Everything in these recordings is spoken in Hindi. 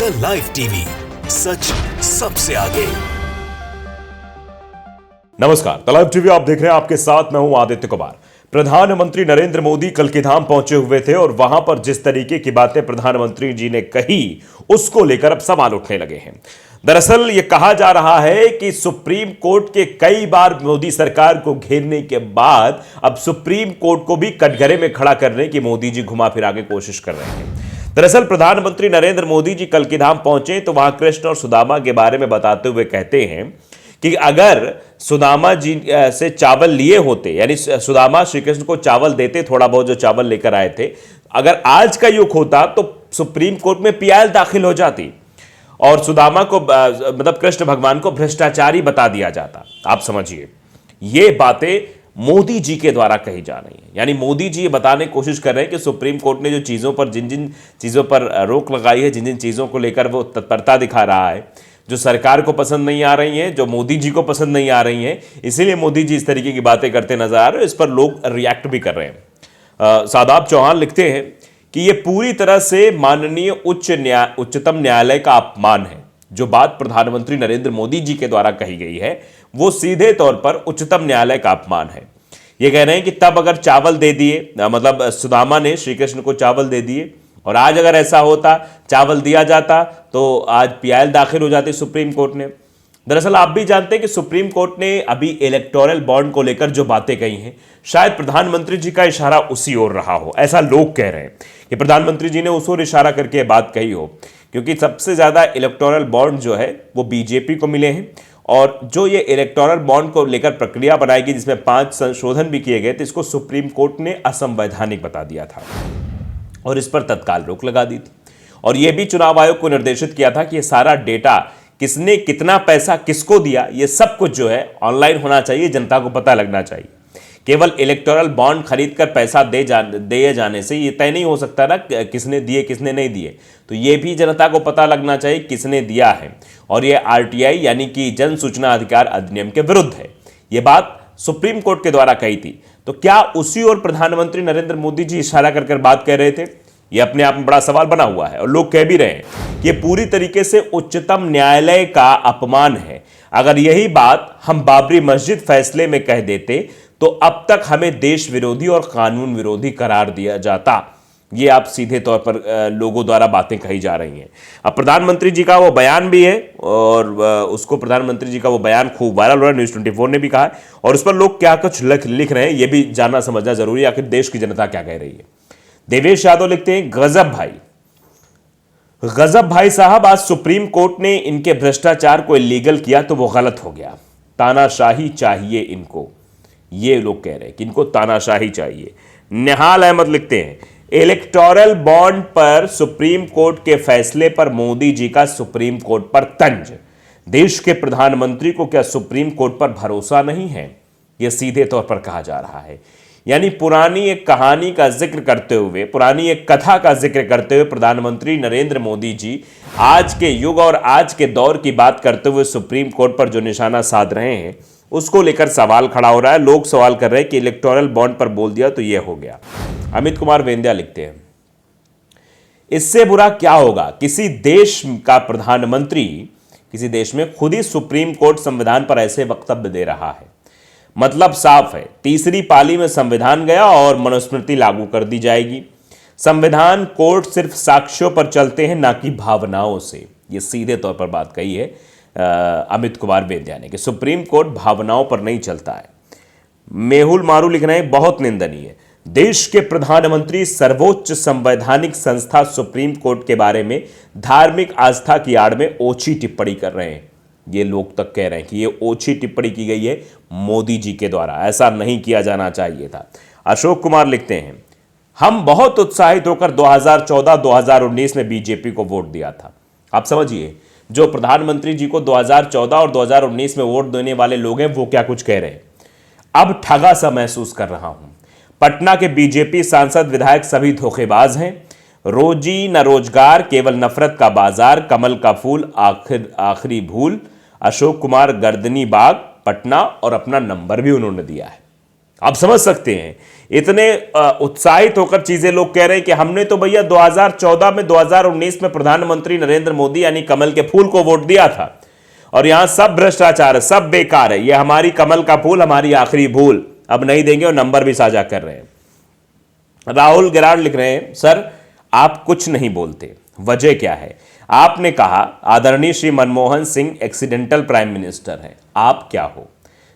द लाइव टीवी, सच सबसे आगे। नमस्कार, द लाइव टीवी आप देख रहे हैं। आपके साथ मैं हूं आदित्य कुमार। प्रधानमंत्री नरेंद्र मोदी कल्किधाम पहुंचे हुए थे और वहां पर जिस तरीके की बातें प्रधानमंत्री जी ने कही, उसको लेकर अब सवाल उठने लगे हैं। दरअसल यह कहा जा रहा है कि सुप्रीम कोर्ट के कई बार मोदी सरकार को घेरने के बाद अब सुप्रीम कोर्ट को भी कटघरे में खड़ा करने की मोदी जी घुमा फिरा के कोशिश कर रहे हैं। दरअसल प्रधानमंत्री नरेंद्र मोदी जी कल्किधाम पहुंचे तो वहां कृष्ण और सुदामा के बारे में बताते हुए कहते हैं कि अगर सुदामा जी से चावल लिए होते, यानी सुदामा श्री कृष्ण को चावल देते, थोड़ा बहुत जो चावल लेकर आए थे, अगर आज का युग होता तो सुप्रीम कोर्ट में पीआईएल दाखिल हो जाती और सुदामा को मतलब कृष्ण भगवान को भ्रष्टाचारी बता दिया जाता। आप समझिए, ये बातें मोदी जी के द्वारा कही जा रही है। यानी मोदी जी ये बताने की कोशिश कर रहे हैं कि सुप्रीम कोर्ट ने जो चीज़ों पर जिन जिन चीज़ों पर रोक लगाई है, जिन जिन चीज़ों को लेकर वो तत्परता दिखा रहा है, जो सरकार को पसंद नहीं आ रही हैं, जो मोदी जी को पसंद नहीं आ रही हैं, इसीलिए मोदी जी इस तरीके की बातें करते नजर आ रहे हैं। इस पर लोग रिएक्ट भी कर रहे हैं। सादाब चौहान लिखते हैं कि ये पूरी तरह से माननीय उच्चतम न्यायालय का अपमान है। जो बात प्रधानमंत्री नरेंद्र मोदी जी के द्वारा कही गई है वो सीधे तौर पर उच्चतम न्यायालय का अपमान है। ये कह रहे हैं कि तब अगर चावल दे दिए, मतलब सुदामा ने श्री कृष्ण को चावल दे दिए, और आज अगर ऐसा होता, चावल दिया जाता, तो आज पीआईएल दाखिल हो जाती सुप्रीम कोर्ट ने। दरअसल आप भी जानते हैं कि सुप्रीम कोर्ट ने अभी इलेक्टोरल बॉन्ड को लेकर जो बातें कही हैं, शायद प्रधानमंत्री जी का इशारा उसी ओर रहा हो। ऐसा लोग कह रहे हैं कि प्रधानमंत्री जी ने उस ओर इशारा करके बात कही हो, क्योंकि सबसे ज्यादा इलेक्टोरल बॉन्ड जो है वो बीजेपी को मिले हैं। और जो ये इलेक्टोरल बॉन्ड को लेकर प्रक्रिया बनाएगी, जिसमें 5 संशोधन भी किए गए थे, इसको सुप्रीम कोर्ट ने असंवैधानिक बता दिया था और इस पर तत्काल रोक लगा दी थी। और यह भी चुनाव आयोग को निर्देशित किया था कि यह सारा डेटा, किसने कितना पैसा किसको दिया, यह सब कुछ जो है ऑनलाइन होना चाहिए, जनता को पता लगना चाहिए। केवल इलेक्टोरल बॉन्ड खरीदकर पैसा दिए जाने से ये तय नहीं हो सकता ना किसने दिए किसने नहीं दिए, तो ये भी जनता को पता लगना चाहिए किसने दिया है। और ये आरटीआई यानी कि जन सूचना अधिकार अधिनियम के विरुद्ध है। ये बात सुप्रीम कोर्ट के द्वारा कही थी। तो क्या उसी ओर प्रधानमंत्री नरेंद्र मोदी जी इशारा कर बात कह रहे थे? यह अपने आप में बड़ा सवाल बना हुआ है और लोग कह भी रहे हैं कि यह पूरी तरीके से उच्चतम न्यायालय का अपमान है। अगर यही बात हम बाबरी मस्जिद फैसले में कह देते तो अब तक हमें देश विरोधी और कानून विरोधी करार दिया जाता। ये आप सीधे तौर पर लोगों द्वारा बातें कही जा रही हैं। अब प्रधानमंत्री जी का वो बयान भी है और उसको प्रधानमंत्री जी का वो बयान खूब वायरल हो रहा है। न्यूज़ 24 ने भी कहा है और उस पर लोग क्या कुछ लिख रहे हैं, ये भी जानना समझना जरूरी है, आखिर देश की जनता क्या कह रही है। देवेश यादव लिखते हैं, गजब भाई साहब, आज सुप्रीम कोर्ट ने इनके भ्रष्टाचार को इलीगल किया तो वो गलत हो गया। तानाशाही चाहिए इनको, ये लोग कह रहे हैं कि इनको तानाशाही चाहिए। निहाल अहमद लिखते हैं, इलेक्टोरल बॉन्ड पर सुप्रीम कोर्ट के फैसले पर मोदी जी का सुप्रीम कोर्ट पर तंज। देश के प्रधानमंत्री को क्या सुप्रीम कोर्ट पर भरोसा नहीं है? यह सीधे तौर पर कहा जा रहा है। यानी पुरानी एक कहानी का जिक्र करते हुए, पुरानी एक कथा का जिक्र करते हुए प्रधानमंत्री नरेंद्र मोदी जी आज के युग और आज के दौर की बात करते हुए सुप्रीम कोर्ट पर जो निशाना साध रहे हैं, उसको लेकर सवाल खड़ा हो रहा है। लोग सवाल कर रहे हैं कि इलेक्टोरल बॉन्ड पर बोल दिया तो यह हो गया। अमित कुमार वेंद्या लिखते हैं, इससे बुरा क्या होगा? किसी देश का प्रधानमंत्री किसी देश में खुद ही सुप्रीम कोर्ट संविधान पर ऐसे वक्तव्य दे रहा है। मतलब साफ है, तीसरी पाली में संविधान गया और मनुस्मृति लागू कर दी जाएगी। संविधान कोर्ट सिर्फ साक्ष्यों पर चलते हैं, ना कि भावनाओं से। यह सीधे तौर पर बात कही है अमित कुमार वेद्या ने कि सुप्रीम कोर्ट भावनाओं पर नहीं चलता है। मेहुल मारू लिख रहे हैं, बहुत निंदनीय। देश के प्रधानमंत्री सर्वोच्च संवैधानिक संस्था सुप्रीम कोर्ट के बारे में धार्मिक आस्था की आड़ में ओछी टिप्पणी कर रहे हैं। ये लोग तक कह रहे हैं कि ये ओछी टिप्पणी की गई है मोदी जी के द्वारा, ऐसा नहीं किया जाना चाहिए था। अशोक कुमार लिखते हैं, हम बहुत उत्साहित होकर 2014-2019 में बीजेपी को वोट दिया था। आप समझिए, जो प्रधानमंत्री जी को 2014 और 2019 में वोट देने वाले लोग हैं वो क्या कुछ कह रहे हैं। अब ठगा सा महसूस कर रहा हूं। पटना के बीजेपी सांसद विधायक सभी धोखेबाज हैं। रोजी न रोजगार, केवल नफरत का बाजार, कमल का फूल आखिरी भूल। अशोक कुमार, गर्दनी बाग, पटना, और अपना नंबर भी उन्होंने दिया है। आप समझ सकते हैं, इतने उत्साहित होकर चीजें लोग कह रहे हैं कि हमने तो भैया 2014 में 2019 में प्रधानमंत्री नरेंद्र मोदी यानी कमल के फूल को वोट दिया था और यहां सब भ्रष्टाचार है, सब बेकार है, ये हमारी कमल का फूल, हमारी आखिरी भूल, अब नहीं देंगे, और नंबर भी साझा कर रहे हैं। राहुल गिराड़ लिख रहे हैं, सर आप कुछ नहीं बोलते, वजह क्या है? आपने कहा आदरणीय Shri Manmohan Singh accidental prime minister हैं, आप क्या हो?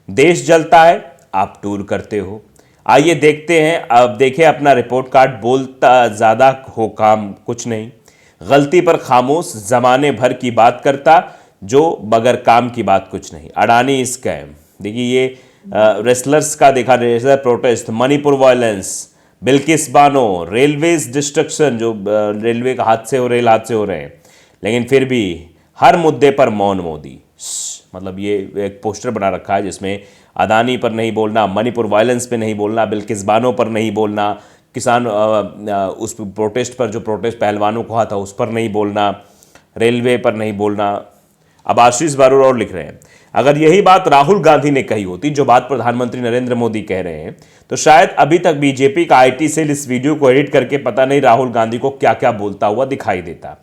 देश जलता है, आप टूर करते हो। आइए देखते हैं, अब देखें अपना रिपोर्ट कार्ड, बोलता ज्यादा हो काम कुछ नहीं, गलती पर खामोश, जमाने भर की बात करता जो मगर काम की बात कुछ नहीं। अडानी स्कैम, देखिए ये रेसलर्स का देखा, wrestler protest, Manipur violence, Bilkis Bano, railways destruction, जो रेलवे का हादसे हो, रेल हादसे हो रहे हैं, लेकिन फिर भी हर मुद्दे पर मौन मोदी। मतलब ये एक पोस्टर बना रखा है जिसमें अदानी पर नहीं बोलना, मणिपुर वायलेंस पे नहीं बोलना, बिल्किस बानो पर नहीं बोलना, किसान उस प्रोटेस्ट पर, जो प्रोटेस्ट पहलवानों को हुआ था उस पर नहीं बोलना, रेलवे पर नहीं बोलना। अब आशीष बारूर और लिख रहे हैं, अगर यही बात राहुल गांधी ने कही होती, जो बात प्रधानमंत्री नरेंद्र मोदी कह रहे हैं, तो शायद अभी तक बीजेपी का आईटी सेल इस वीडियो को एडिट करके पता नहीं राहुल गांधी को क्या क्या बोलता हुआ दिखाई देता।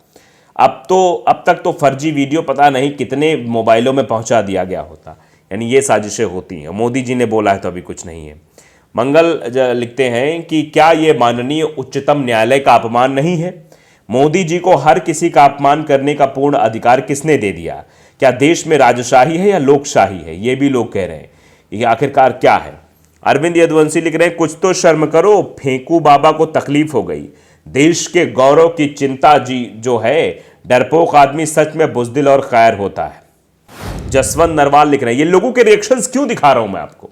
अब तक तो फर्जी वीडियो पता नहीं कितने मोबाइलों में पहुंचा दिया गया होता। यानी ये साजिशें होती हैं, मोदी जी ने बोला है तो अभी कुछ नहीं है। मंगल लिखते हैं कि क्या ये माननीय उच्चतम न्यायालय का अपमान नहीं है? मोदी जी को हर किसी का अपमान करने का पूर्ण अधिकार किसने दे दिया? क्या देश में राजशाही है या लोकशाही है? ये भी लोग कह रहे हैं, ये आखिरकार क्या है? अरविंद यदुवंशी लिख रहे हैं, कुछ तो शर्म करो, फेंकू बाबा को तकलीफ हो गई, देश के गौरव की चिंता जी जो है, डरपोक आदमी सच में बुज़दिल और कायर होता है। जसवंत नरवाल लिख रहे हैं, ये लोगों के रिएक्शंस क्यों दिखा रहा हूं मैं आपको?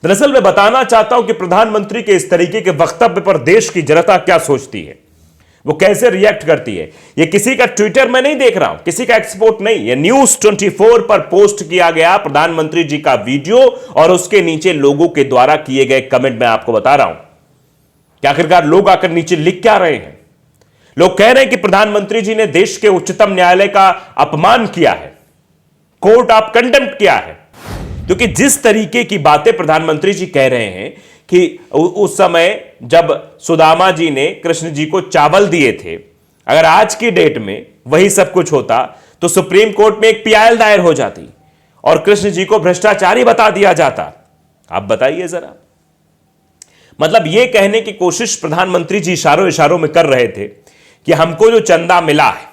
दरअसल मैं बताना चाहता हूं कि प्रधानमंत्री के इस तरीके के वक्तव्य पर देश की जनता क्या सोचती है, वो कैसे रिएक्ट करती है। ये किसी का ट्विटर में नहीं देख रहा हूं, किसी का एक्सपोर्ट नहीं, ये न्यूज 24 पर पोस्ट किया गया प्रधानमंत्री जी का वीडियो और उसके नीचे लोगों के द्वारा किए गए कमेंट मैं आपको बता रहा हूं कि आखिरकार लोग आकर नीचे लिख क्या रहे हैं। लोग कह रहे हैं कि प्रधानमंत्री जी ने देश के उच्चतम न्यायालय का अपमान किया है, कोर्ट ऑफ कंटेम्प्ट किया है, क्योंकि जिस तरीके की बातें प्रधानमंत्री जी कह रहे हैं कि उस समय जब सुदामा जी ने कृष्ण जी को चावल दिए थे, अगर आज की डेट में वही सब कुछ होता तो सुप्रीम कोर्ट में एक पीआईएल दायर हो जाती और कृष्ण जी को भ्रष्टाचारी बता दिया जाता। आप बताइए जरा, मतलब यह कहने की कोशिश प्रधानमंत्री जी इशारों इशारों में कर रहे थे कि हमको जो चंदा मिला है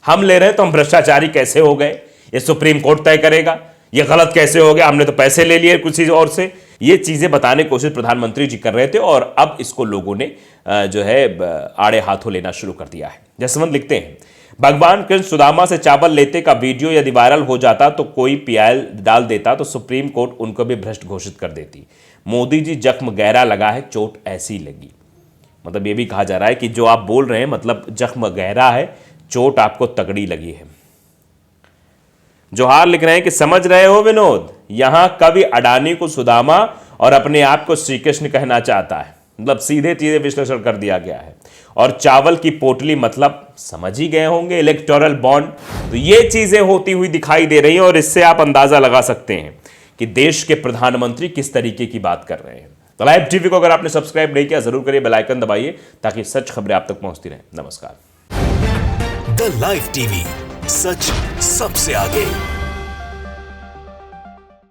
हम ले रहे हैं, तो हम भ्रष्टाचारी कैसे हो गए ये सुप्रीम कोर्ट तय करेगा, ये गलत कैसे हो गया, हमने तो पैसे ले लिए किसी और से। ये चीजें बताने की कोशिश प्रधानमंत्री जी कर रहे थे और अब इसको लोगों ने जो है आड़े हाथों लेना शुरू कर दिया है। जसवंत लिखते हैं, भगवान कृष्ण सुदामा से चावल लेते का वीडियो यदि वायरल हो जाता तो कोई पीआईएल डाल देता तो सुप्रीम कोर्ट उनको भी भ्रष्ट घोषित कर देती। मोदी जी जख्म गहरा लगा है, चोट ऐसी लगी। मतलब ये भी कहा जा रहा है कि जो आप बोल रहे हैं, मतलब जख्म गहरा है, चोट आपको तगड़ी लगी है। जोहार लिख रहे हैं कि समझ रहे हो विनोद, यहां कवि अडानी को सुदामा और अपने आप को श्री कृष्ण कहना चाहता है। मतलब सीधे सीधे विश्लेषण कर दिया गया है। और चावल की पोटली मतलब समझ ही गए होंगे, इलेक्टोरल बॉन्ड। तो ये चीजें होती हुई दिखाई दे रही हैं और इससे आप अंदाजा लगा सकते हैं कि देश के प्रधानमंत्री किस तरीके की बात कर रहे हैं। तो लाइव टीवी को अगर आपने सब्सक्राइब नहीं किया जरूर करिए, बेल आइकन दबाइए ताकि सच खबरें आप तक पहुंचती रहें। नमस्कार। द लाइव टीवी, सच सबसे आगे।